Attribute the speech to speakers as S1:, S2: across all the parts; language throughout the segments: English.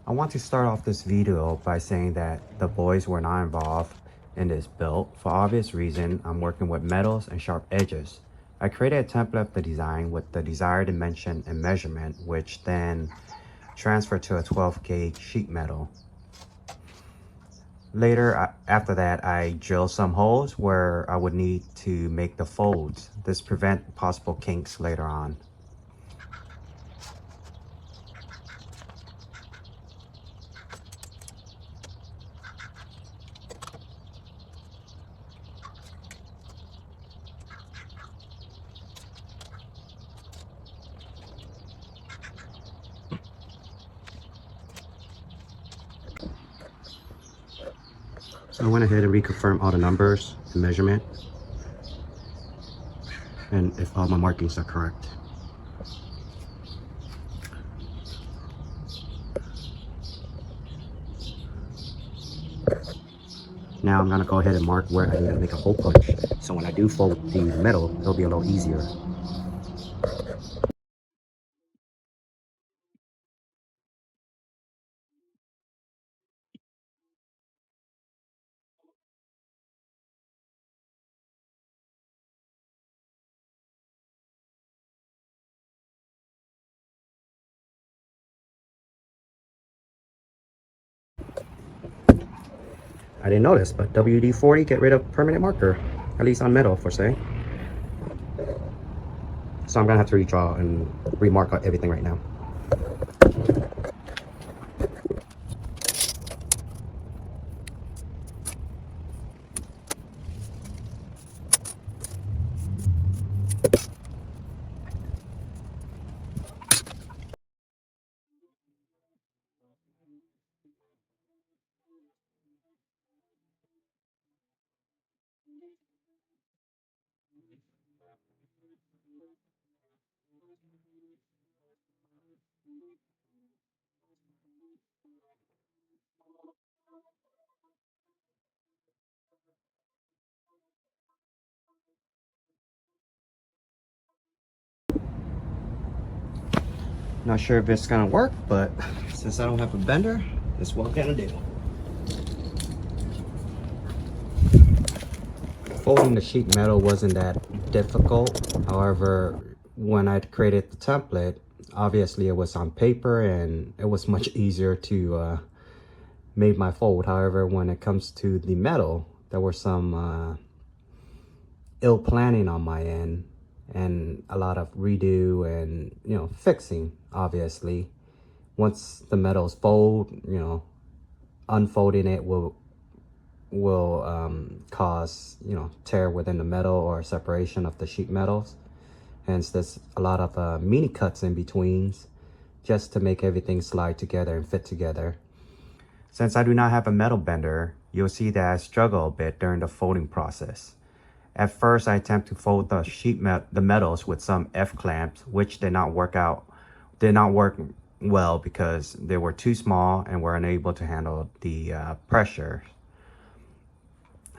S1: I want to start off this video by saying that the boys were not involved in this build. For obvious reason, I'm working with metals and sharp edges. I created a template of the design with the desired dimension and measurement, which then transferred to a 12 gauge sheet metal. Later, after that, I drilled some holes where I would need to make the folds. This prevents possible kinks later on. So I went ahead and reconfirmed all the numbers and measurement, and if all my markings are correct. Now I'm gonna go ahead and mark where I need to make a hole punch, so when I do fold the metal, it'll be a little easier. I didn't notice, but WD-40 get rid of permanent marker, at least on metal for say. So I'm gonna have to redraw and remark everything right now. Not sure if it's gonna work, but since I don't have a bender, it's what I'm gonna do. Folding the sheet metal wasn't that difficult. However, when I created the template, obviously it was on paper and it was much easier to make my fold. However, when it comes to the metal, there were some ill planning on my end and a lot of redo and fixing. Obviously, once the metals fold, unfolding it will cause tear within the metal or separation of the sheet metals. Hence there's a lot of mini cuts in betweens just to make everything slide together and fit together. Since I do not have a metal bender, you'll see that I struggle a bit during the folding process. At first, I attempt to fold the metals with some F-clamps, which did not work well because they were too small and were unable to handle the pressure.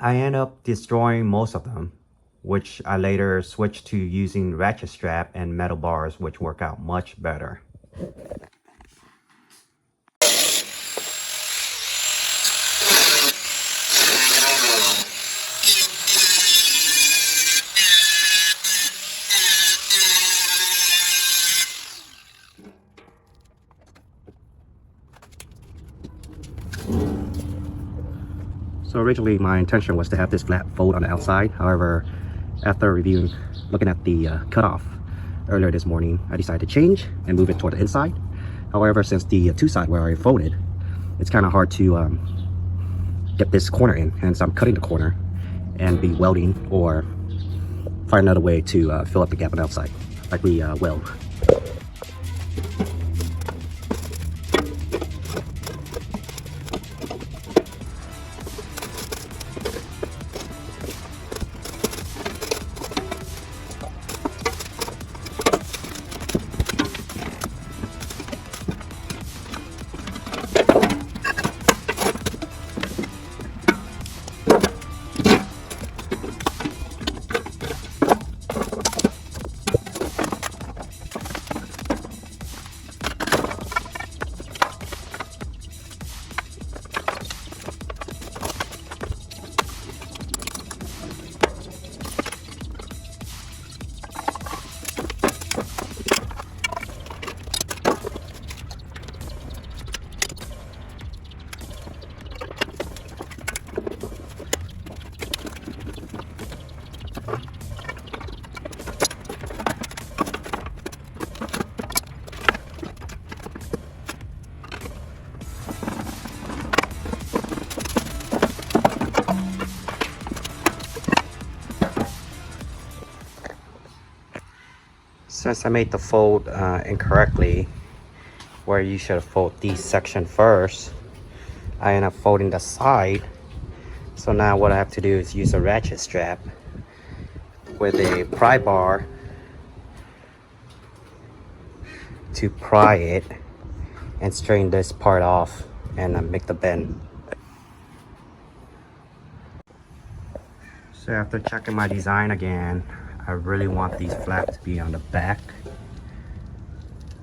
S1: I end up destroying most of them, which I later switched to using ratchet strap and metal bars, which work out much better. So originally my intention was to have this flat fold on the outside. However, after looking at the cutoff earlier this morning, I decided to change and move it toward the inside. However, since the two side where I folded, it's kind of hard to get this corner in. Hence I'm cutting the corner and be welding or find another way to fill up the gap on the outside, like we weld. Since I made the fold incorrectly, where you should fold these section first, I end up folding the side. So now what I have to do is use a ratchet strap with a pry bar to pry it and straighten this part off and make the bend. So after checking my design again, I really want these flaps to be on the back.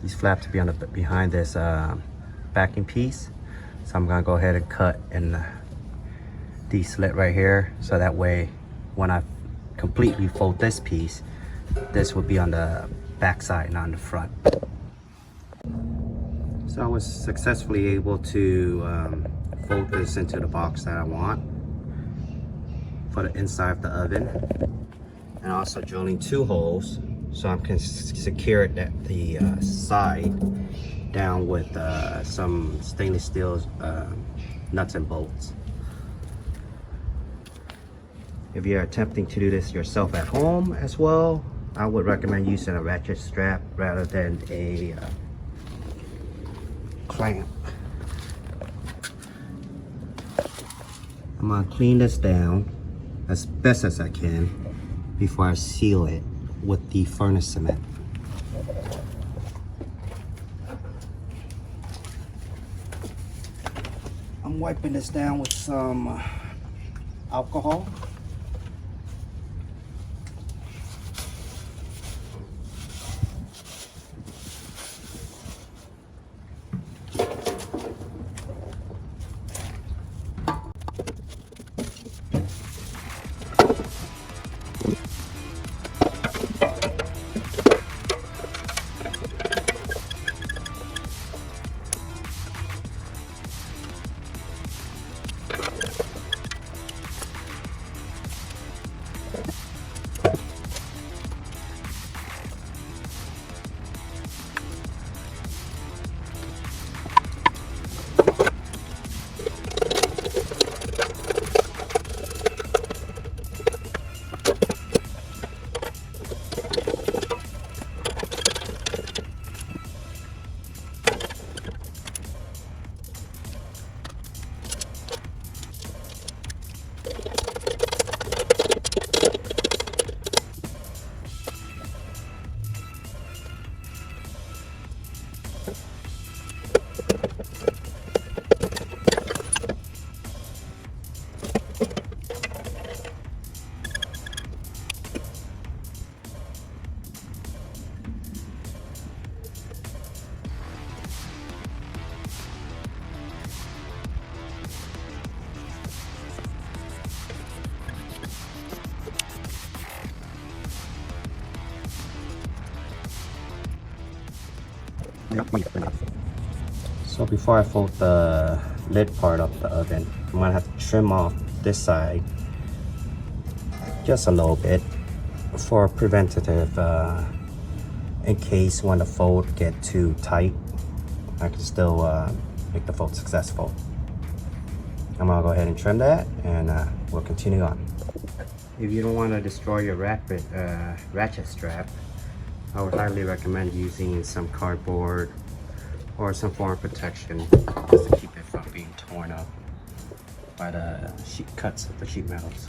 S1: These flaps to be on the behind this backing piece. So I'm gonna go ahead and cut in the slit right here, so that way when I completely fold this piece, this will be on the back side, not on the front. So I was successfully able to fold this into the box that I want for the inside of the oven, and also drilling 2 holes so I can secure it at the side down with some stainless steel nuts and bolts. If you're attempting to do this yourself at home as well, I would recommend using a ratchet strap rather than a clamp. I'm gonna clean this down as best as I can before I seal it with the furnace cement. I'm wiping this down with some alcohol. So before I fold the lid part of the oven, I'm gonna have to trim off this side just a little bit for preventative, in case when the fold get too tight, I can still make the fold successful. I'm gonna go ahead and trim that, and we'll continue on. If you don't want to destroy your ratchet strap, I would highly recommend using some cardboard or some form of protection just to keep it from being torn up by the cuts of the sheet metals.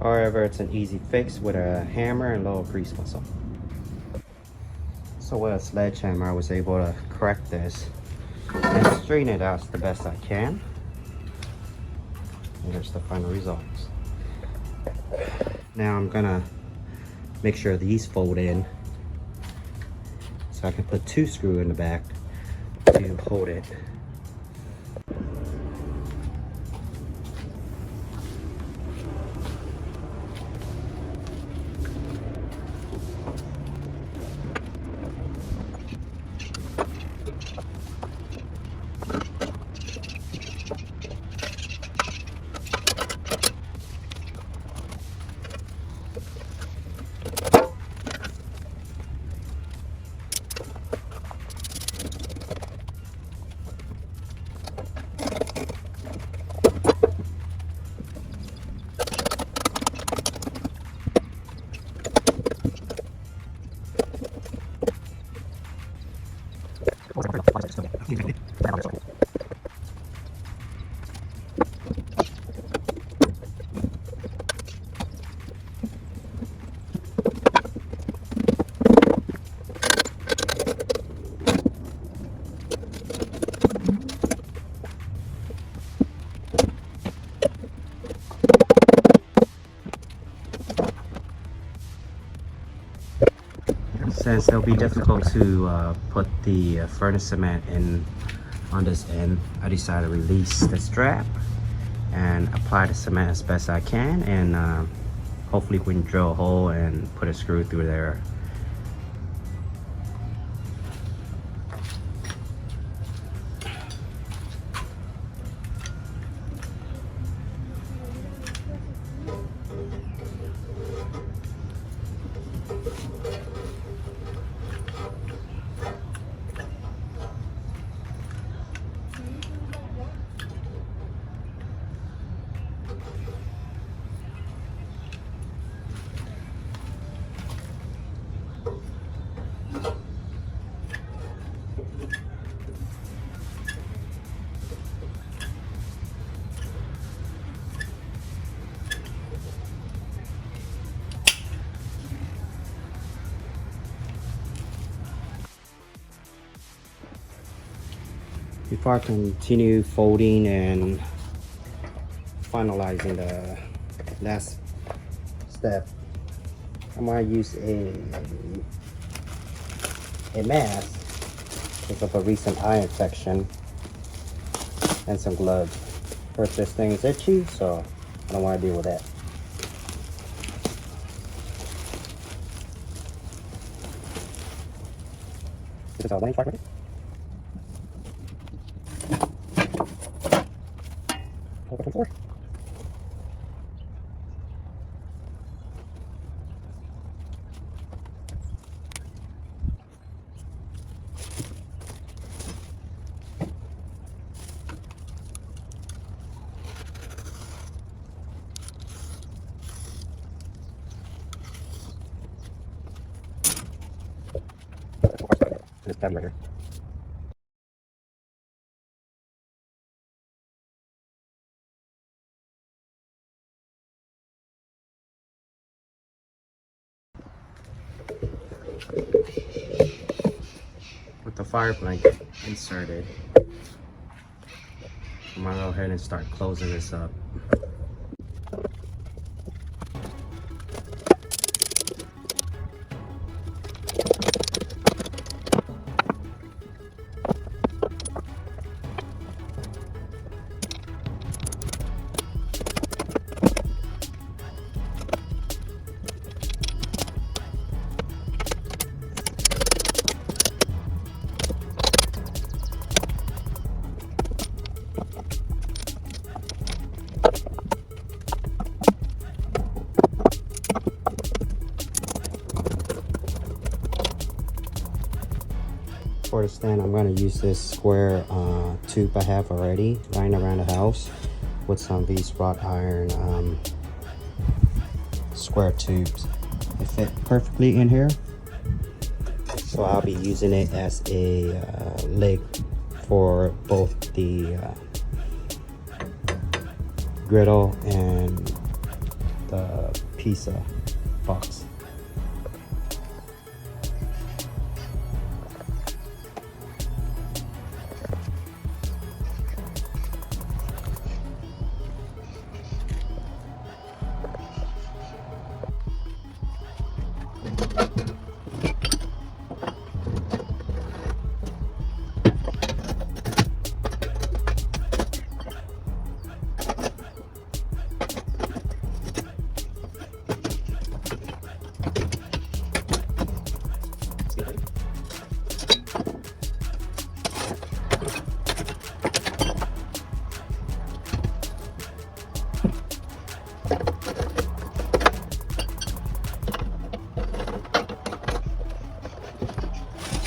S1: However, it's an easy fix with a hammer and a little grease whistle. So with a sledgehammer, I was able to correct this and straighten it out the best I can. And here's the final results. Now I'm gonna make sure these fold in so I can put 2 screws in the back to hold it. Since it'll be difficult to put the furnace cement in on this end, I decided to release the strap and apply the cement as best I can, and hopefully we can drill a hole and put a screw through there. Before I continue folding and finalizing the last step, I'm going to use a mask because of a recent eye infection and some gloves. First, this thing is itchy, so I don't want to deal with that. This is our lane track with it. Open floor. This tab right here. With the fire blanket inserted, I'm gonna go ahead and start closing this up. For the stand, I'm going to use this square tube I have already lying around the house with some of these wrought iron square tubes. They fit perfectly in here, so I'll be using it as a leg for both the griddle and the pizza box.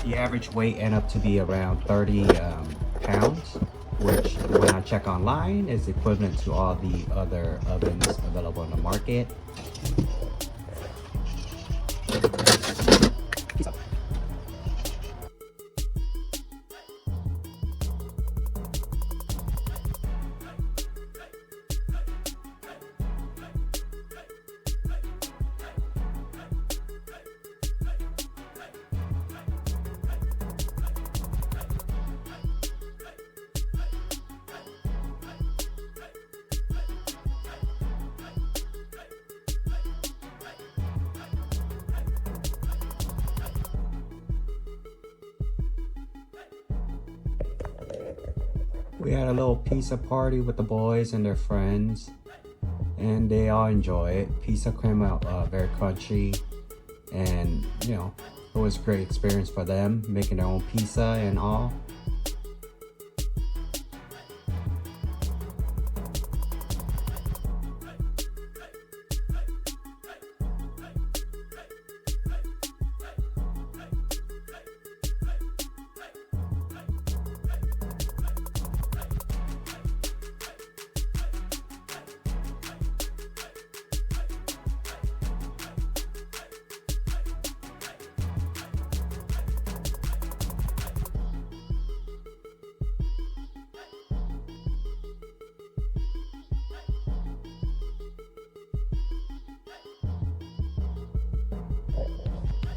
S1: The average weight ended up to be around 30 pounds, which when I check online is equivalent to all the other ovens available in the market. We had a little pizza party with the boys and their friends, and they all enjoy it. Pizza came out very crunchy, and you know, it was a great experience for them, making their own pizza and all.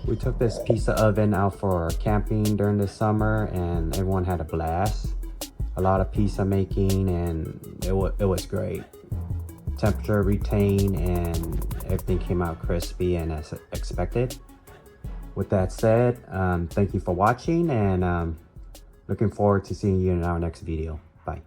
S1: We took this pizza oven out for camping during the summer, and everyone had a blast. A lot of pizza making, and it was great. Temperature retained, and everything came out crispy and as expected. With that said, thank you for watching, and looking forward to seeing you in our next video. Bye.